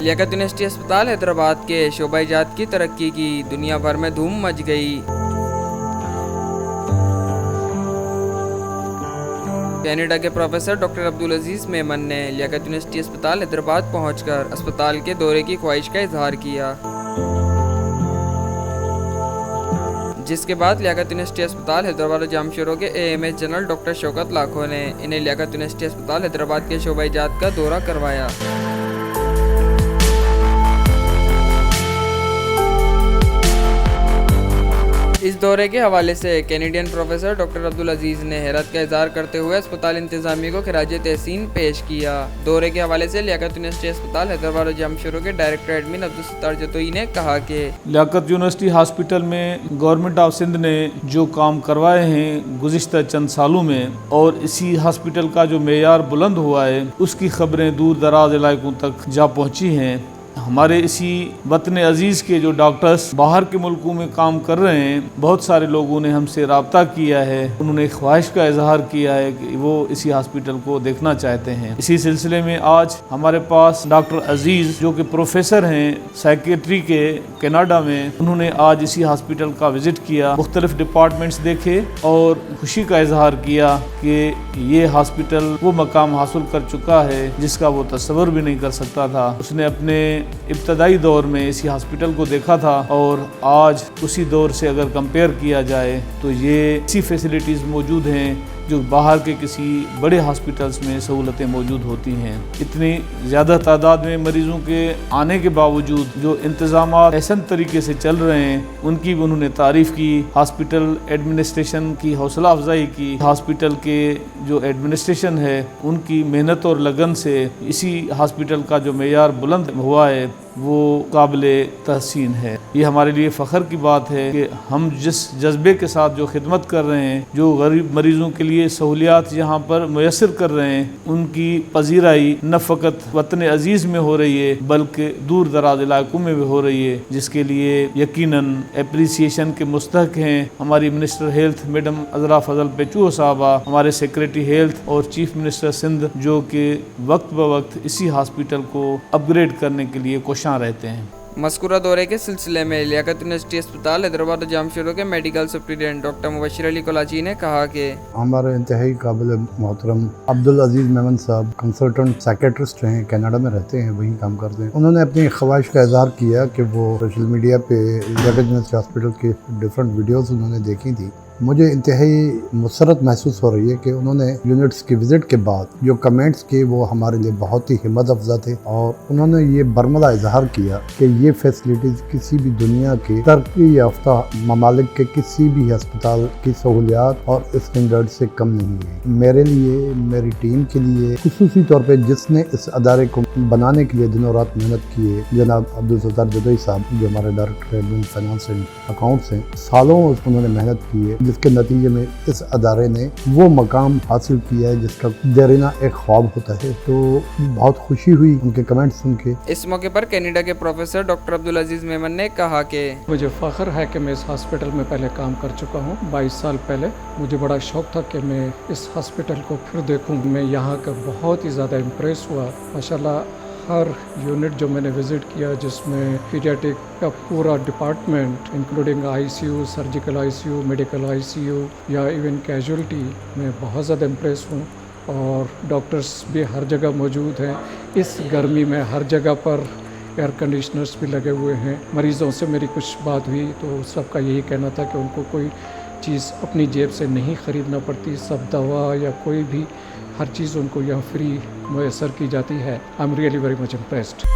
لیاقت university اسپتال حیدرآباد کے شعبہ جات کی ترقی کی دنیا بھر میں دھوم مچ گئی۔ کینیڈا کے پروفیسر ڈاکٹر عبدالعزیز میمن نے لیاقت یونیورسٹی اسپتال حیدرآباد پہنچ کر اسپتال کے دورے کی خواہش کا اظہار کیا، جس کے بعد لیاقت یونیورسٹی اسپتال حیدرآباد جام شروع کے AMH جنرل ڈاکٹر شوکت لاکھو نے انہیں لیاقت یونیورسٹی اسپتال حیدرآباد کے شعبہ جات کا دورہ کروایا۔ اس دورے کے حوالے سے کینیڈین پروفیسر ڈاکٹر عبدالعزیز نے حیرت کا اظہار کرتے ہوئے اسپتال انتظامیہ کو خراج تحسین پیش کیا۔ دورے کے حوالے سے لیاقت یونیورسٹی اسپتال حیدرآباد جام شروع کے ڈائریکٹر ایڈمن عبدالستار جتوئی نے کہا کہ لیاقت یونیورسٹی ہاسپٹل میں گورنمنٹ آف سندھ نے جو کام کروائے ہیں گزشتہ چند سالوں میں، اور اسی ہاسپٹل کا جو معیار بلند ہوا ہے، اس کی خبریں دور دراز علاقوں تک جا پہنچی ہیں۔ ہمارے اسی وطن عزیز کے جو ڈاکٹرز باہر کے ملکوں میں کام کر رہے ہیں، بہت سارے لوگوں نے ہم سے رابطہ کیا ہے، انہوں نے خواہش کا اظہار کیا ہے کہ وہ اسی ہاسپٹل کو دیکھنا چاہتے ہیں۔ اسی سلسلے میں آج ہمارے پاس ڈاکٹر عزیز جو کہ پروفیسر ہیں سائیکیٹری کے کینیڈا میں، انہوں نے آج اسی ہاسپٹل کا وزٹ کیا، مختلف ڈپارٹمنٹس دیکھے اور خوشی کا اظہار کیا کہ یہ ہاسپٹل وہ مقام حاصل کر چکا ہے جس کا وہ تصور بھی نہیں کر سکتا تھا۔ اس نے اپنے ابتدائی دور میں اسی ہاسپٹل کو دیکھا تھا، اور آج اسی دور سے اگر کمپیئر کیا جائے تو یہ ایسی فیسلٹیز موجود ہیں جو باہر کے کسی بڑے ہاسپٹلز میں سہولتیں موجود ہوتی ہیں۔ اتنی زیادہ تعداد میں مریضوں کے آنے کے باوجود جو انتظامات احسن طریقے سے چل رہے ہیں، ان کی بھی انہوں نے تعریف کی۔ ہاسپٹل ایڈمنسٹریشن کی حوصلہ افزائی کی۔ ہاسپٹل کے جو ایڈمنسٹریشن ہے ان کی محنت اور لگن سے اسی ہاسپٹل کا جو معیار بلند ہوا ہے وہ قابل تحسین ہے۔ یہ ہمارے لیے فخر کی بات ہے کہ ہم جس جذبے کے ساتھ جو خدمت کر رہے ہیں، جو غریب مریضوں کے لیے سہولیات یہاں پر میسر کر رہے ہیں، ان کی پذیرائی نہ فقط وطن عزیز میں ہو رہی ہے بلکہ دور دراز علاقوں میں بھی ہو رہی ہے، جس کے لیے یقیناً اپریسیشن کے مستحق ہیں ہماری منسٹر ہیلتھ میڈم عذرا فضل پیچو صاحبہ، ہمارے سیکریٹری ہیلتھ اور چیف منسٹر سندھ، جو کہ وقت بوقت اسی ہاسپٹل کو اپ گریڈ کرنے کے لیے کوشاں رہتے ہیں۔ مذکورہ دورے کے سلسلے میں لیاقت یونیورسٹی اسپتال حیدرآباد جام شروع کے میڈیکل سپرنٹینڈنٹ ڈاکٹر مبشر علی کولاچی نے کہا کہ ہمارے انتہائی قابل محترم عبدالعزیز میمن صاحب کنسلٹنٹ سائیکیٹرسٹ ہیں، کینیڈا میں رہتے ہیں، وہیں کام کرتے ہیں۔ انہوں نے اپنی خواہش کا اظہار کیا کہ وہ سوشل میڈیا پہ لیاقت یونیورسٹی ہاسپٹل کی ڈفرینٹ ویڈیوز انہوں نے دیکھی تھی۔ مجھے انتہائی مسرت محسوس ہو رہی ہے کہ انہوں نے یونٹس کی وزٹ کے بعد جو کمنٹس کیے وہ ہمارے لیے بہت ہی ہمت افزا تھے، اور انہوں نے یہ برملا اظہار کیا کہ یہ فیسلٹیز کسی بھی دنیا کے ترقی یافتہ ممالک کے کسی بھی ہسپتال کی سہولیات اور اسٹینڈرڈ سے کم نہیں ہے۔ میرے لیے، میری ٹیم کے لیے، خصوصی طور پہ جس نے اس ادارے کو بنانے کے لیے دنوں رات محنت کی ہے، جناب عبدالستار جتوئی صاحب جو ہمارے director admin finance and accounts ہیں، سالوں انہوں نے محنت کی ہے، جس کے نتیجے میں اس ادارے نے وہ مقام حاصل کیا ہے جس کا دیرینہ ایک خواب ہوتا ہے۔ تو بہت خوشی ہوئی ان کے کمنٹ سن کے۔ اس موقع پر کینیڈا کے پروفیسر ڈاکٹر عبدالعزیز میمن نے کہا کہ مجھے فخر ہے کہ میں اس ہاسپٹل میں پہلے کام کر چکا ہوں 22 سال پہلے۔ مجھے بڑا شوق تھا کہ میں اس ہاسپٹل کو پھر دیکھوں۔ میں یہاں کا بہت ہی زیادہ امپریس ہوا۔ ماشاءاللہ ہر یونٹ جو میں نے وزٹ کیا، جس میں پیڈیاٹک کا پورا department including ICU، surgical ICU، medical ICU یا ایون کیجولٹی، میں بہت زیادہ امپریس ہوں، اور ڈاکٹرز بھی ہر جگہ موجود ہیں۔ اس گرمی میں ہر جگہ پر ایئر کنڈیشنرز بھی لگے ہوئے ہیں۔ مریضوں سے میری کچھ بات ہوئی تو سب کا یہی کہنا تھا کہ ان کو کوئی چیز اپنی جیب سے نہیں خریدنا پڑتی، سب دوا یا کوئی بھی ہر چیز ان کو یہاں فری میسر کی جاتی ہے۔ I am really very much impressed.